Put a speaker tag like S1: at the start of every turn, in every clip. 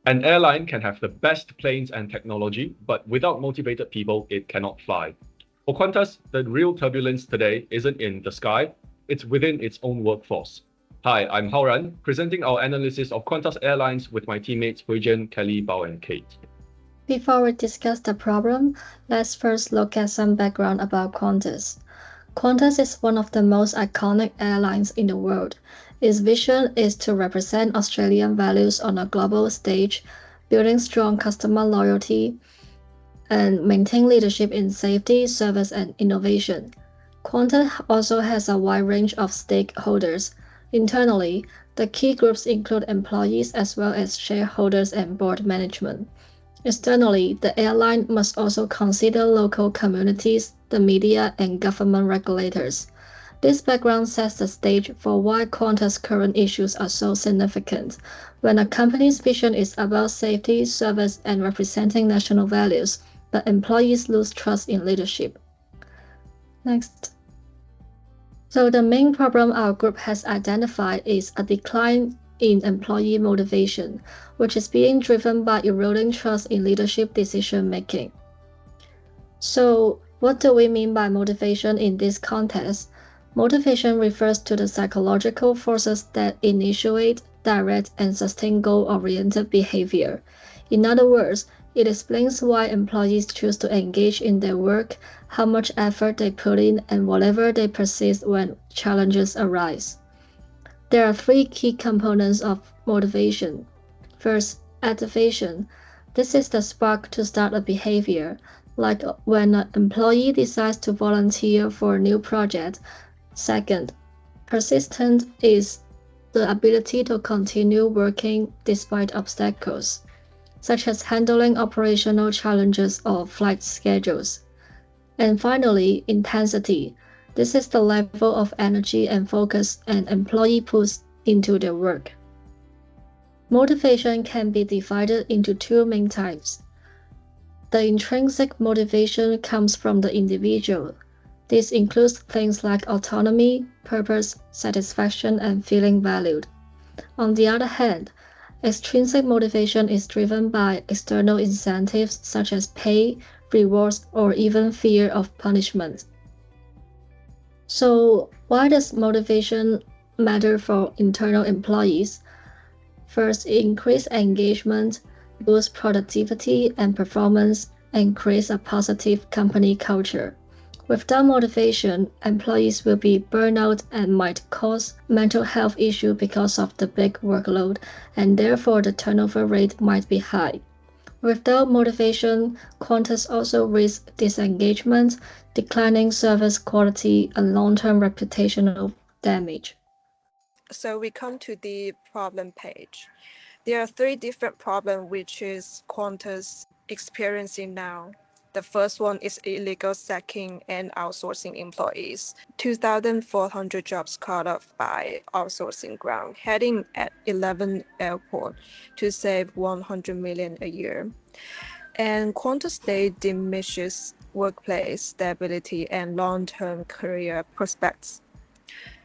S1: An airline can have the best planes and technology, but without motivated people, it cannot fly. For Qantas, the real turbulence today isn't in the sky, it's within its own workforce. Hi, I'm Hauran, presenting our analysis of Qantas Airlines with my teammates Huijian, Kelly, Bao, and Kate.
S2: Before we discuss the problem, let's first look at some background about Qantas. Qantas is one of the most iconic airlines in the world. Its vision is to represent Australian values on a global stage, building strong customer loyalty, and maintain leadership in safety, service, and innovation. Qantas also has a wide range of stakeholders. Internally, the key groups include employees as well as shareholders and board management. Externally, the airline must also consider local communities, the media, and government regulators. This background sets the stage for why Qantas' current issues are so significant. When a company's vision is about safety, service, and representing national values, but employees lose trust in leadership. Next. So the main problem our group has identified is a decline in employee motivation, which is being driven by eroding trust in leadership decision making. So, what do we mean by motivation in this context? Motivation refers to the psychological forces that initiate, direct, and sustain goal-oriented behavior. In other words, it explains why employees choose to engage in their work, how much effort they put in, and whatever they persist when challenges arise. There are three key components of motivation. First, activation. This is the spark to start a behavior, like when an employee decides to volunteer for a new project. Second, persistent is the ability to continue working despite obstacles, such as handling operational challenges or flight schedules. And finally, intensity. This is the level of energy and focus an employee puts into their work. Motivation can be divided into two main types. The intrinsic motivation comes from the individual. This includes things like autonomy, purpose, satisfaction, and feeling valued. On the other hand, extrinsic motivation is driven by external incentives such as pay, rewards, or even fear of punishment. So, why does motivation matter for internal employees? First, it increases engagement, boosts productivity and performance, and creates a positive company culture. Without motivation, employees will be burned out and might cause mental health issues because of the big workload, and therefore the turnover rate might be high. Without motivation, Qantas also risks disengagement, declining service quality, and long-term reputational damage.
S3: So we come to the problem page. There are three different problems which is Qantas experiencing now. The first one is illegal sacking and outsourcing employees. 2,400 jobs cut off by outsourcing ground, heading at 11 airports to save 100 million a year. And Qantas Day diminishes workplace stability and long-term career prospects.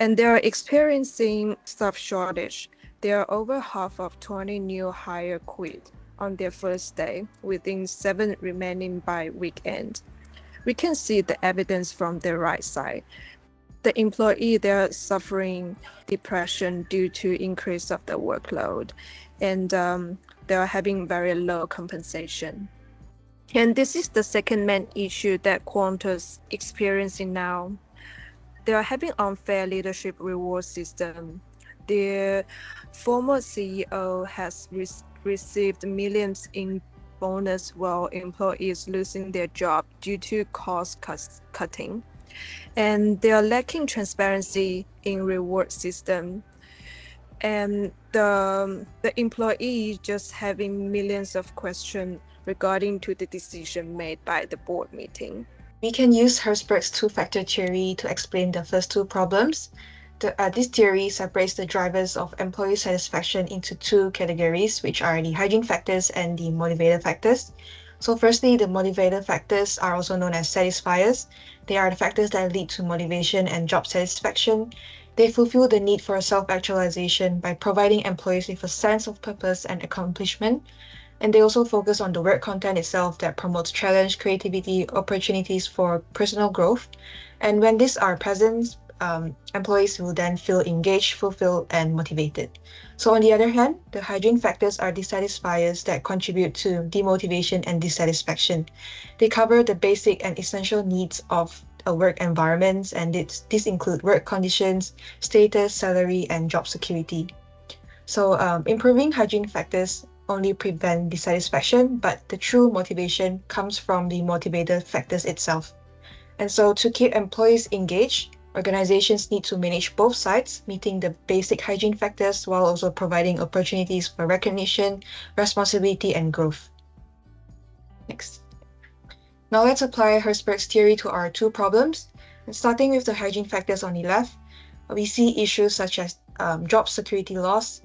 S3: And they are experiencing staff shortage. There are over half of 20 new hire quit on their first day, within 7 remaining by weekend. We can see the evidence from the right side. The employee, they're suffering depression due to increase of the workload, and they're having very low compensation. And this is the second main issue that Qantas experiencing now. They are having unfair leadership reward system. Their former CEO has received millions in bonus while employees losing their job due to cost cutting. And they are lacking transparency in reward system. And the employee just having millions of questions regarding to the decision made by the board meeting.
S4: We can use Herzberg's two-factor theory to explain the first two problems. This theory separates the drivers of employee satisfaction into two categories, which are the hygiene factors and the motivator factors. So firstly, the motivator factors are also known as satisfiers. They are the factors that lead to motivation and job satisfaction. They fulfill the need for self-actualization by providing employees with a sense of purpose and accomplishment. And they also focus on the work content itself that promotes challenge, creativity, opportunities for personal growth. And when these are present, employees will then feel engaged, fulfilled, and motivated. So on the other hand, the hygiene factors are dissatisfiers that contribute to demotivation and dissatisfaction. They cover the basic and essential needs of a work environment, and these include work conditions, status, salary, and job security. So improving hygiene factors only prevent dissatisfaction, but the true motivation comes from the motivator factors itself. And so to keep employees engaged, organizations need to manage both sides, meeting the basic hygiene factors while also providing opportunities for recognition, responsibility, and growth. Next. Now let's apply Herzberg's theory to our two problems. And starting with the hygiene factors on the left, we see issues such as job security loss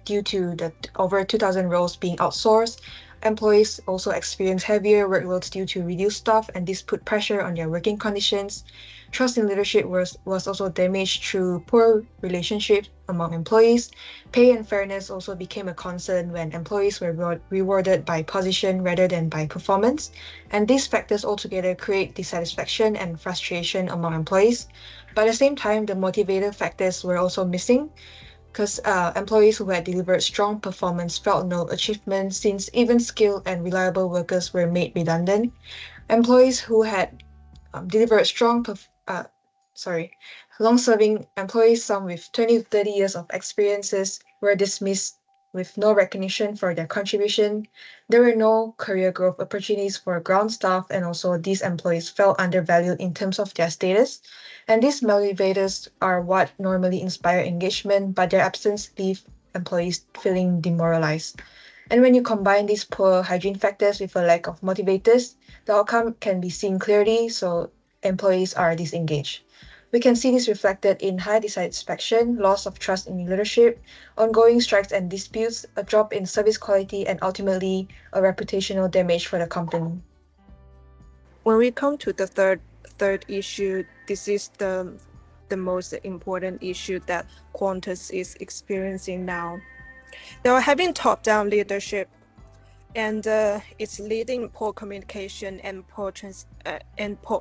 S4: due to the over 2,000 roles being outsourced. Employees also experience heavier workloads due to reduced staff, and this put pressure on their working conditions. Trust in leadership was also damaged through poor relationships among employees. Pay and fairness also became a concern when employees were rewarded by position rather than by performance. And these factors altogether create dissatisfaction and frustration among employees. But at the same time, the motivator factors were also missing, because employees who had delivered strong performance felt no achievement since even skilled and reliable workers were made redundant. Employees who had delivered long-serving employees, some with 20 to 30 years of experiences, were dismissed with no recognition for their contribution. There were no career growth opportunities for ground staff, and also these employees felt undervalued in terms of their status. And these motivators are what normally inspire engagement, but their absence leave employees feeling demoralized. And when you combine these poor hygiene factors with a lack of motivators, the outcome can be seen clearly, so employees are disengaged. We can see this reflected in high dissatisfaction, loss of trust in leadership, ongoing strikes and disputes, a drop in service quality, and ultimately a reputational damage for the company.
S3: When we come to the third issue, this is the most important issue that Qantas is experiencing now. They are having top-down leadership, and it's leading poor communication and poor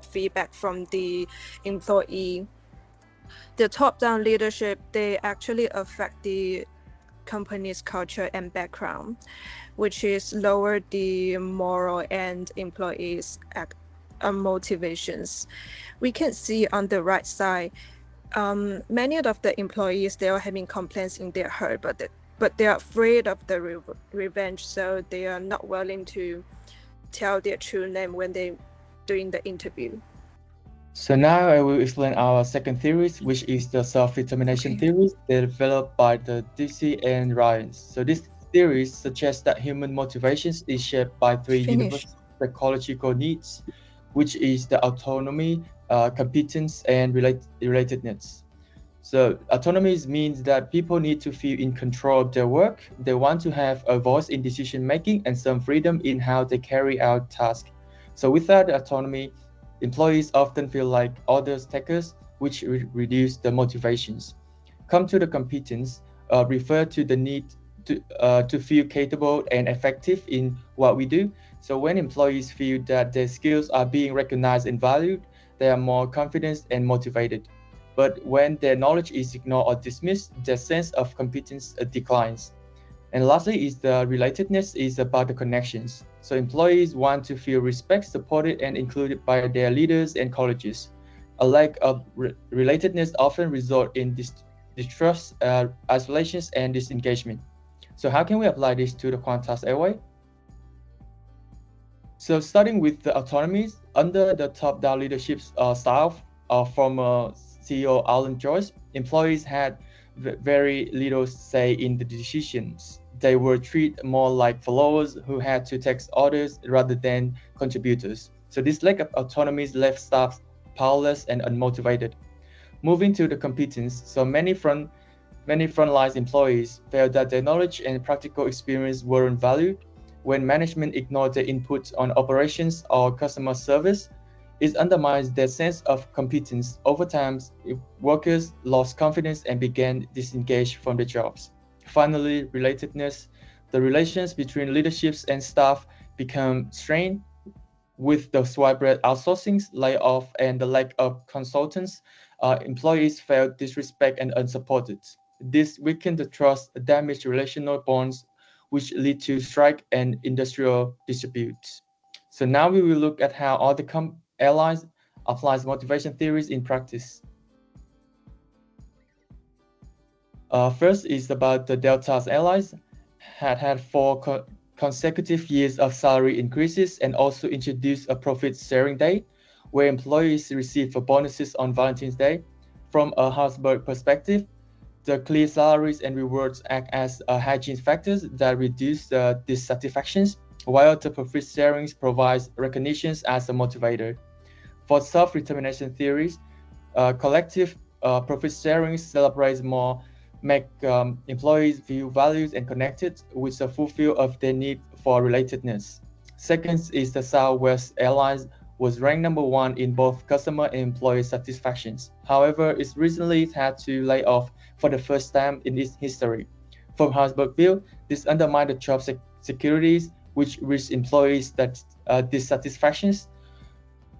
S3: feedback from the employee. The top-down leadership, they actually affect the company's culture and background, which is lower the moral and employees' motivations. We can see on the right side, many of the employees, they are having complaints in their heart, but they are afraid of the revenge, so they are not willing to tell their true name when they're doing the interview.
S5: So now I will explain our second theory, which is the self-determination theory developed by the Deci and Ryan. So this theory suggests that human motivations is shaped by three universal psychological needs, which is the autonomy, competence, and relatedness. So autonomy means that people need to feel in control of their work. They want to have a voice in decision making and some freedom in how they carry out tasks. So without autonomy, employees often feel like orders takers, which reduce the motivations. Come to the competence, refer to the need to feel capable and effective in what we do. So when employees feel that their skills are being recognized and valued, they are more confident and motivated. But when their knowledge is ignored or dismissed, their sense of competence declines. And lastly is the relatedness is about the connections. So employees want to feel respect, supported, and included by their leaders and colleagues. A lack of relatedness often results in distrust, isolations, and disengagement. So how can we apply this to the Qantas Airways? So starting with the autonomies, under the top-down leadership style from CEO Alan Joyce, employees had very little say in the decisions. They were treated more like followers who had to take orders rather than contributors. So this lack of autonomy left staff powerless and unmotivated. Moving to the competence, so many frontline employees felt that their knowledge and practical experience weren't valued. When management ignored their input on operations or customer service, It undermines their sense of competence. Over time, workers lost confidence and began disengaged from their jobs. Finally, relatedness. The relations between leaderships and staff become strained with the widespread outsourcing, layoff, and the lack of consultants. Employees felt disrespect and unsupported. This weakened the trust, damaged relational bonds, which lead to strike and industrial disputes. So now we will look at how other airlines applies motivation theories in practice. First is about the Delta Airlines had 4 consecutive years of salary increases and also introduced a profit sharing day where employees receive bonuses on Valentine's Day. From a Habsburg perspective, the clear salaries and rewards act as hygiene factors that reduce dissatisfactions, while the profit sharing provides recognitions as a motivator. For self-determination theories, collective profit sharing celebrates more, make employees feel valued and connected, which fulfill of their need for relatedness. Second is the Southwest Airlines was ranked number 1 in both customer and employee satisfactions. However, it recently had to lay off for the first time in its history. From Habsburg view, this undermined the job securities, which reached employees that dissatisfactions,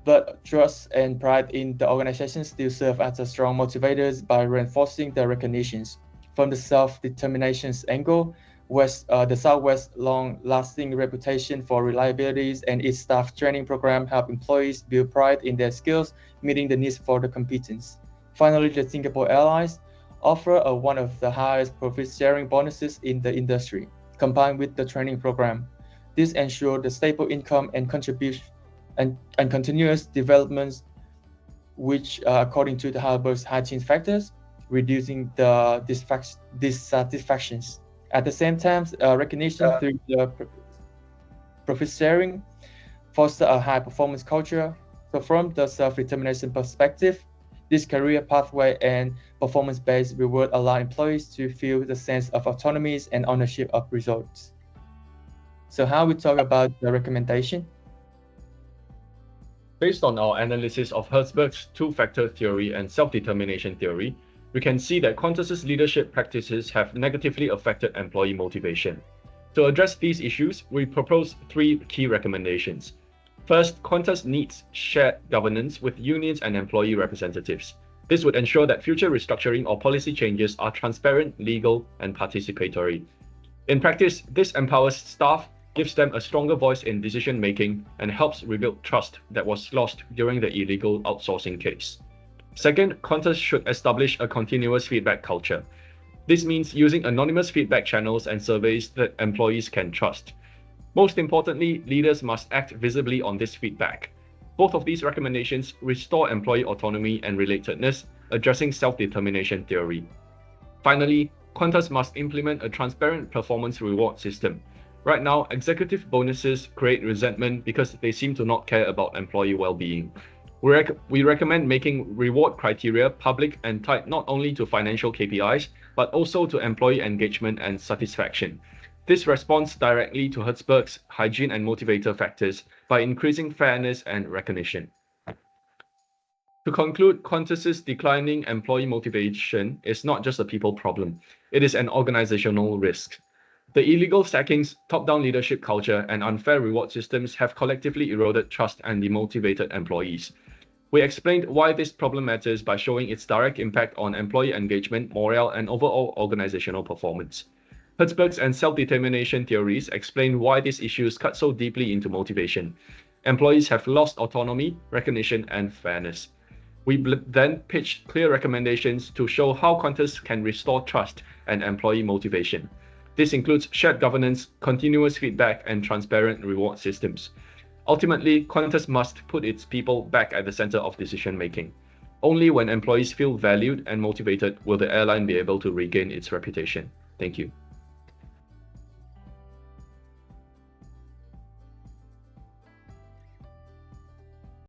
S5: but trust and pride in the organization still serve as a strong motivators by reinforcing the recognitions. From the self-determinations angle, the Southwest's long-lasting reputation for reliability and its staff training program help employees build pride in their skills, meeting the needs for the competence. Finally, the Singapore Airlines offer one of the highest profit-sharing bonuses in the industry, combined with the training program. This ensures the stable income and contribution and continuous developments, which, according to the Habsburg's hygiene factors, reducing the dissatisfactions. At the same time, recognition through the profit sharing foster a high performance culture. So from the self-determination perspective, this career pathway and performance-based reward allow employees to feel the sense of autonomy and ownership of results. So how we talk about the recommendation?
S1: Based on our analysis of Habsburg's 2-factor theory and self-determination theory, we can see that Qantas's leadership practices have negatively affected employee motivation. To address these issues, we propose 3 key recommendations. First, Qantas needs shared governance with unions and employee representatives. This would ensure that future restructuring or policy changes are transparent, legal, and participatory. In practice, this empowers staff, gives them a stronger voice in decision-making, and helps rebuild trust that was lost during the illegal outsourcing case. Second, Qantas should establish a continuous feedback culture. This means using anonymous feedback channels and surveys that employees can trust. Most importantly, leaders must act visibly on this feedback. Both of these recommendations restore employee autonomy and relatedness, addressing self-determination theory. Finally, Qantas must implement a transparent performance reward system. Right now, executive bonuses create resentment because they seem to not care about employee well-being. We recommend making reward criteria public and tied not only to financial KPIs, but also to employee engagement and satisfaction. This responds directly to Habsburg's hygiene and motivator factors by increasing fairness and recognition. To conclude, Qantas's declining employee motivation is not just a people problem, it is an organizational risk. The illegal sackings, top-down leadership culture, and unfair reward systems have collectively eroded trust and demotivated employees. We explained why this problem matters by showing its direct impact on employee engagement, morale, and overall organizational performance. Habsburg's and self-determination theories explain why these issues cut so deeply into motivation. Employees have lost autonomy, recognition, and fairness. We then pitched clear recommendations to show how Qantas can restore trust and employee motivation. This includes shared governance, continuous feedback, and transparent reward systems. Ultimately, Qantas must put its people back at the center of decision-making. Only when employees feel valued and motivated will the airline be able to regain its reputation. Thank you.